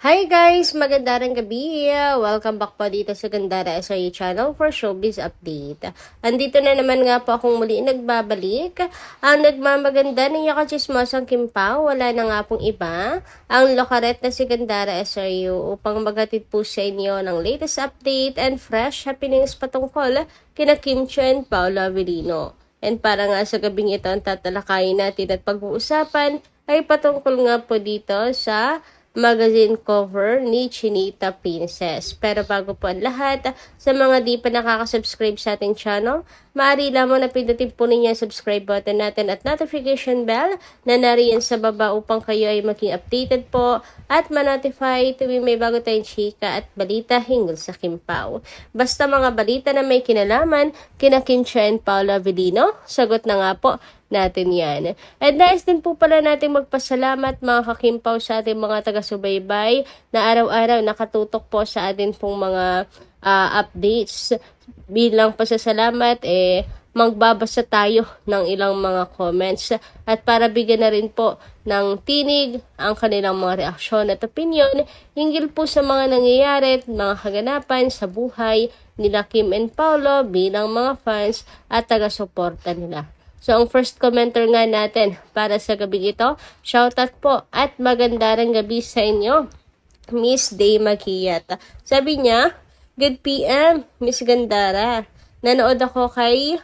Hi guys! Magandang gabi! Welcome back po dito sa Gandara SRU channel for Showbiz Update. Andito na naman nga po akong muli nagbabalik. Ang nagmamaganda ng yakachismosang Kim Pao, wala na nga pong iba. Ang lokaret na si Gandara SRU upang maghatid po sa inyo ng latest update and fresh happenings patungkol kina Kim Chiu and Paolo Avellino. And para nga sa gabing ito ang tatalakayin natin at pag-uusapan ay patungkol nga po dito sa magazine cover ni Chinita Princess. Pero bago po ang lahat, sa mga di pa nakaka-subscribe sa ating channel, maaari lamang na pindutin po ninyo ang subscribe button natin at notification bell na nariyan sa baba upang kayo ay maging updated po at ma-notify tuwing may bago tayong chika at balita hinggil sa Kim Pao. Basta mga balita na may kinalaman kina Kim Chiu and Paolo Avellino, sagot na nga po natin yan. At nais din po pala natin magpasalamat mga kakimpaw sa ating mga taga-subaybay na araw-araw nakatutok po sa atin pong mga updates. Bilang pasasalamat, magbabasa tayo ng ilang mga comments at para bigyan na rin po ng tinig ang kanilang mga reaksyon at opinion hinggil po sa mga nangyayari at mga kaganapan sa buhay nila Kim and Paolo bilang mga fans at taga-suporta nila. So, ang first commenter nga natin para sa gabi ito, shoutout po at magandang gabi sa inyo, Miss Day Magiyat. Sabi niya, good PM, Miss Gandara. Nanood ako kay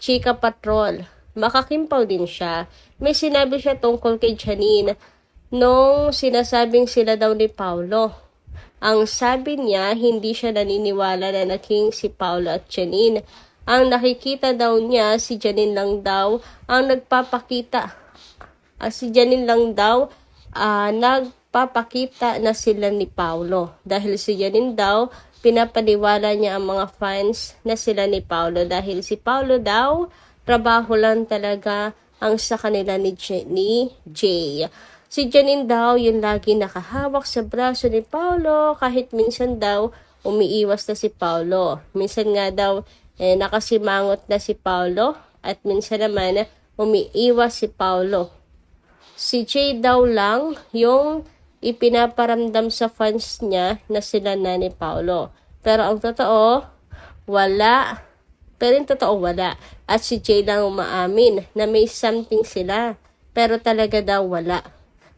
Chika Patrol. Makakimpaw din siya. May sinabi siya tungkol kay Janine nung sinasabing sila daw ni Paolo. Ang sabi niya, hindi siya naniniwala na naging si Paolo at Janine. Ang nakikita daw niya, si Janine lang daw ang nagpapakita. Si Janine lang daw nagpapakita na sila ni Paolo. Dahil si Janine daw, pinapaniwala niya ang mga fans na sila ni Paolo. Dahil si Paolo daw, trabaho lang talaga ang sa kanila ni Jay. Si Janine daw, yung lagi nakahawak sa braso ni Paolo. Kahit minsan daw, umiiwas na si Paolo. Minsan nga daw, nakasimangot na si Paolo at minsan naman umiiwas si Paolo. Si Jay daw lang yung ipinaparamdam sa fans niya na sila na ni Paolo. Pero ang totoo, wala. Pero yung totoo, wala. At si Jay lang umaamin na may something sila. Pero talaga daw wala.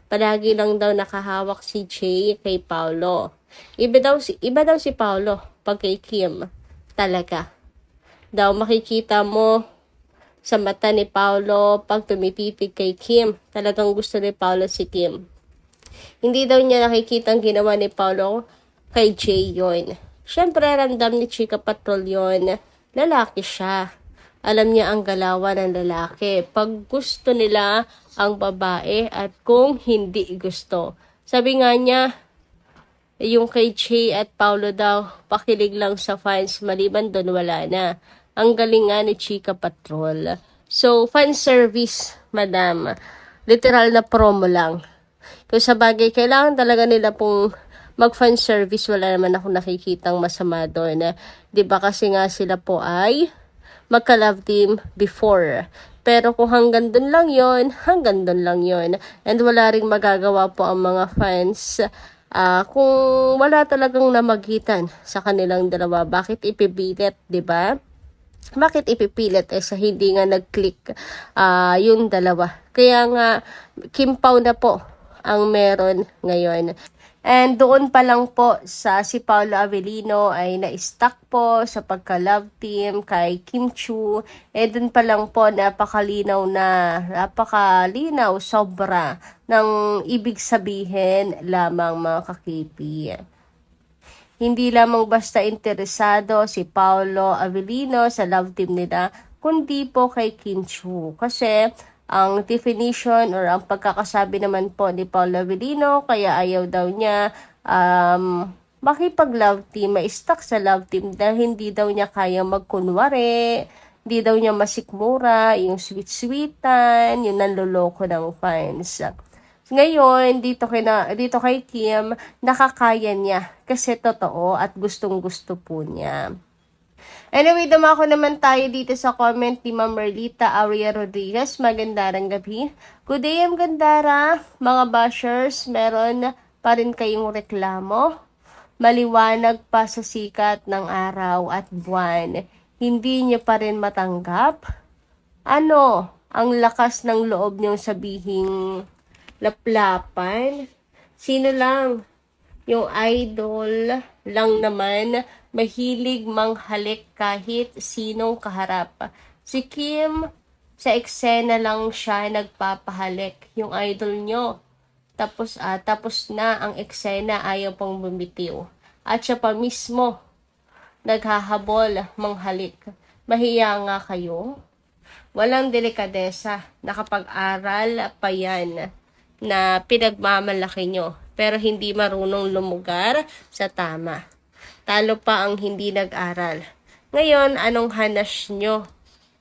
Palagi lang daw nakahawak si Jay kay Paolo. Iba daw si Paolo pag kay Kim. Talaga. Daw makikita mo sa mata ni Paolo pag tumititig kay Kim. Talagang gusto ni Paolo si Kim. Hindi daw niya nakikita ang ginawa ni Paolo kay Jay yun. Siyempre, ramdam ni Chika Patrol yun. Lalaki siya. Alam niya ang galawan ng lalaki. Pag gusto nila ang babae at kung hindi gusto. Sabi nga niya, yung kay Jay at Paolo daw, pakilig lang sa fans, maliban doon wala na. Ang galing nga ni Chika Patrol. So, fan service, madam. Literal na promo lang. Kung sa bagay, kailangan talaga nila pong mag-fan service. Wala naman ako nakikitang masama doon. Diba kasi nga sila po ay magka-love team before. Pero kung hanggang doon lang yon, hanggang doon lang yon. And wala ring magagawa po ang mga fans kung wala talagang namagitan sa kanilang dalawa. Bakit ipipilit, diba? Bakit ipipilit sa hindi nga nag-click yung dalawa? Kaya nga, Kim Pao na po ang meron ngayon. And doon pa lang po sa si Paolo Avellino ay na-stuck po sa pagka-love team kay Kim Chiu. Doon pa lang po napakalinaw sobra ng ibig sabihin lamang mga kakipi. Hindi lamang basta interesado si Paolo Avellino sa love team nila, kundi po kay Kim Chiu. Kasi ang definition or ang pagkakasabi naman po ni Paolo Avellino, kaya ayaw daw niya makipag-love team, ma-stuck sa love team dahil hindi daw niya kaya magkunwari, hindi daw niya masikmura, yung sweet-sweetan, yung nanloloko ng fans. Ngayon, dito kay Kim, nakakaya niya kasi totoo at gustong-gusto po niya. Anyway, dumako naman tayo dito sa comment ni Ma'am Merlita Aurea Rodriguez. Magandang gabi. Good day, Gandara. Mga bashers, meron pa rin kayong reklamo? Maliwanag pa sa sikat ng araw at buwan, hindi niyo pa rin matanggap? Ano ang lakas ng loob niyong sabihing laplapan? Sino lang? Yung idol lang naman, mahilig manghalik kahit sinong kaharap. Si Kim, sa eksena lang siya nagpapahalik, yung idol nyo. Tapos na ang eksena, ayaw pang bumitiw. At siya pa mismo, naghahabol, manghalik. Mahiya nga kayo. Walang delikadesa, nakapag-aral pa yan na pinagmamalaki nyo, pero hindi marunong lumugar sa tama. Talo pa ang hindi nag-aral. Ngayon, anong hanas nyo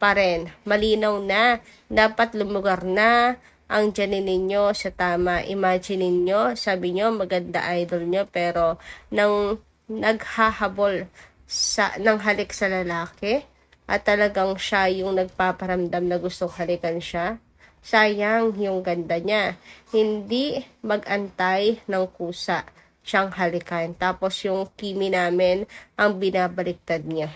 pa rin? Malinaw na, dapat lumugar na ang tiyanin ninyo sa tama. Imagine ninyo, sabi nyo, maganda idol nyo, pero nang naghahabol ng halik sa lalaki, at talagang siya yung nagpaparamdam na gustong halikan siya, sayang yung ganda niya. Hindi mag-antay ng kusa siyang halikan. Tapos yung Kimi namin, ang binabaliktad niya.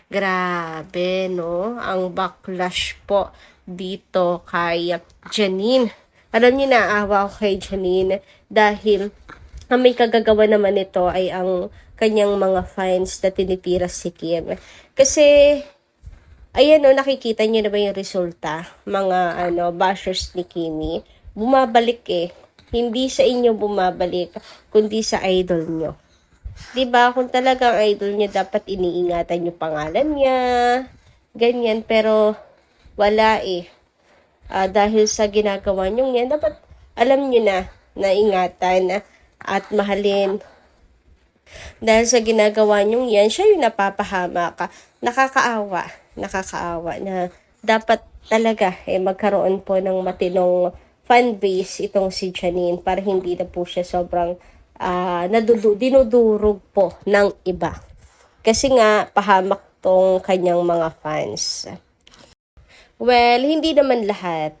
Grabe, no? Ang backlash po dito kay Janine. Alam niyo, naawa ko kay Janine dahil ang may kagagawa naman ito ay ang kanyang mga fans na tinitira si Kim. Kasi ayan o, nakikita nyo na ba yung resulta? Mga bashers ni Kimi, bumabalik eh. Hindi sa inyo bumabalik, kundi sa idol nyo. Diba? Kung talagang idol nyo, dapat iniingatan yung pangalan niya. Ganyan, pero wala eh. Dahil sa ginagawa nyo yan, dapat alam nyo na ingatan at mahalin. Dahil sa ginagawa nyo yan, siya yung napapahamak. Nakakaawa na dapat talaga magkaroon po ng matinong fan base itong si Janine para hindi na po siya sobrang dinudurog po ng iba. Kasi nga, pahamak tong kanyang mga fans. Well, hindi naman lahat,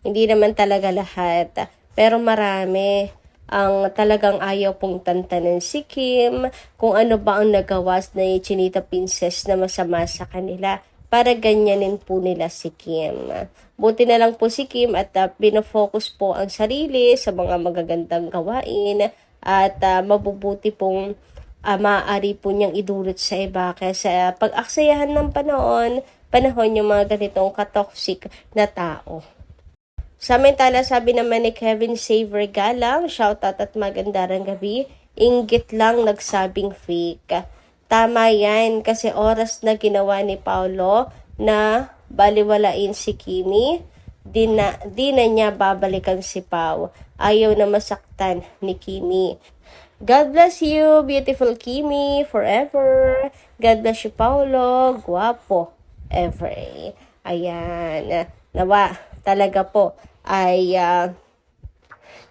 hindi naman talaga lahat, pero marami ang talagang ayaw pong tantanan si Kim kung ano ba ang nagawa ni Chinita Princess na masama sa kanila para ganyanin po nila si Kim. Buti na lang po si Kim at pinafocus po ang sarili sa mga magagandang gawain at mabubuti pong maaari po niyang idulot sa iba kaya pag-aksayahan ng panahon yung mga ganitong katoxic na tao. Samantala, sabi naman ni Kevin Saver Galang, shoutout at magandang gabi, inggit lang nagsabing fake. Tama yan, kasi oras na ginawa ni Paolo na baliwalain si Kimi, di na niya babalikan si Pao. Ayaw na masaktan ni Kimi. God bless you, beautiful Kimi, forever. God bless you, Paolo, guwapo, ever. Ayan, nawa talaga po ay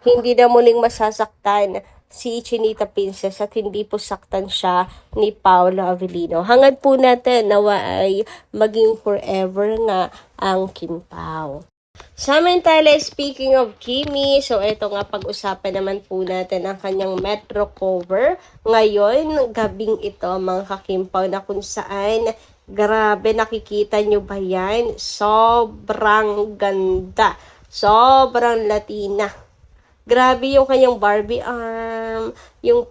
hindi na muling masasaktan si Chinita Princess at hindi po saktan siya ni Paolo Avellino. Hangad po natin nawa ay maging forever nga ang Kim Pao. Samantala, speaking of Kimi, so ito nga pag-usapan naman po natin ang kanyang Metro cover. Ngayon, gabing ito mga kakimpaw na kung saan grabe, nakikita nyo ba yan? Sobrang ganda. Sobrang Latina. Grabe yung kanyang Barbie arm, yung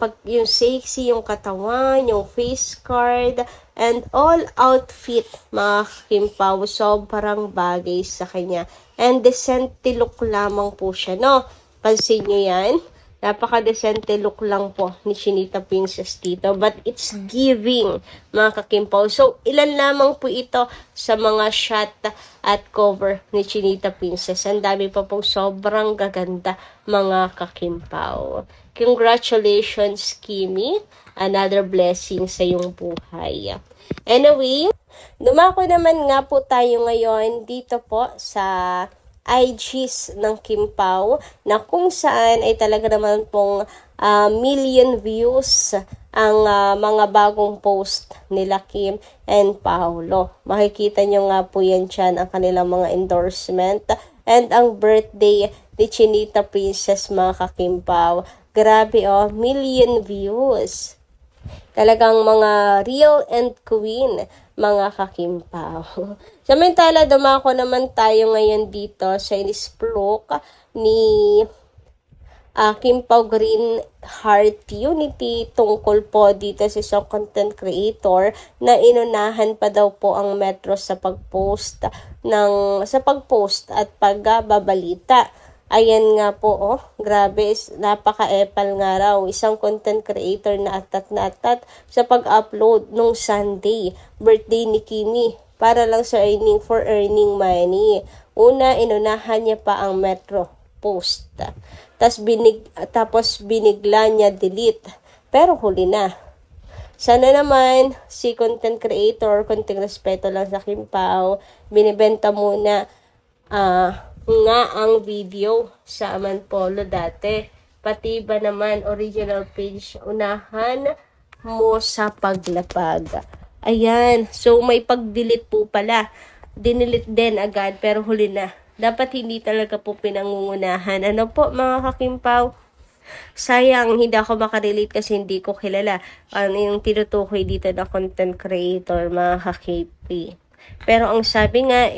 sexy, yung katawan, yung face card, and all outfit, mga kimpaw, sobrang bagay sa kanya. And decente look lamang po siya, no? Pansin nyo yan? Napaka-decente look lang po ni Chinita Princess dito. But it's giving, mga kakimpaw. So, ilan lamang po ito sa mga shot at cover ni Chinita Princess. Ang dami pa pong sobrang gaganda, mga kakimpaw. Congratulations, Kimi. Another blessing sa iyong buhay. Anyway, dumako naman nga po tayo ngayon dito po sa IGs ng Kim Pao na kung saan ay talaga naman pong million views ang mga bagong post nila Kim and Paolo. Makikita nyo nga po yan dyan ang kanilang mga endorsement and ang birthday ni Chinita Princess, mga kakimpaw. Grabe oh, million views. Talagang mga real and queen, mga kakimpaw. Samantala, dumako naman tayo ngayon dito sa inisplok ni Kimpaw Green Heart Unity tungkol po dito sa isang content creator na inunahan pa daw po ang Metro sa pagpost at pagbabalita. Ayan nga po, oh, grabe, napaka-epal nga raw. Isang content creator na atat sa pag-upload nung Sunday, birthday ni Kimi, para lang sa earning money. Una, inunahan niya pa ang Metro post. Tapos binigla niya delete. Pero huli na. Sana naman si content creator, konting respeto lang sa Kimpaw, binibenta muna nga ang video sa Amanpolo dati. Pati ba naman original page, unahan mo sa paglapag. Ayan. So may pag-delete po pala. Dinilit din agad pero huli na. Dapat hindi talaga po pinangungunahan. Ano po mga kakimpaw? Sayang, hindi ako makarelate kasi hindi ko kilala ano yung tinutukoy dito na content creator, mga ka-KP. Pero ang sabi nga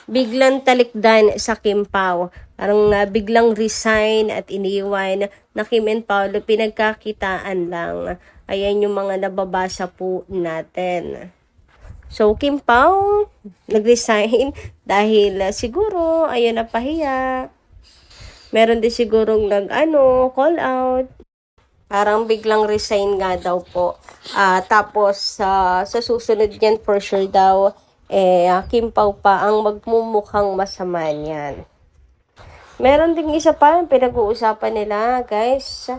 biglang talikdan sa Kimpaw. Parang biglang resign at iniwan na Kim and Paolo, pinagkakitaan lang. Ayan yung mga nababasa po natin. So, Kimpaw, nag-resign dahil siguro, ayun na pahiya. Meron din sigurong call out. Parang biglang resign nga daw po. Tapos, sa susunod yan, for sure daw, Kimpaw pa ang magmumukhang masama niyan. Meron ding isa pa, pinag-uusapan nila, guys.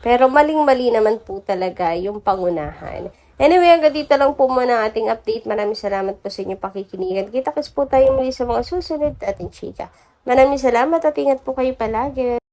Pero maling-mali naman po talaga yung pangunahan. Anyway, hanggang dito lang po muna ang ating update. Maraming salamat po sa inyong pakikinigan. Kita-kits po tayo muli sa mga susunod ating chika. Maraming salamat at ingat po kayo palagi.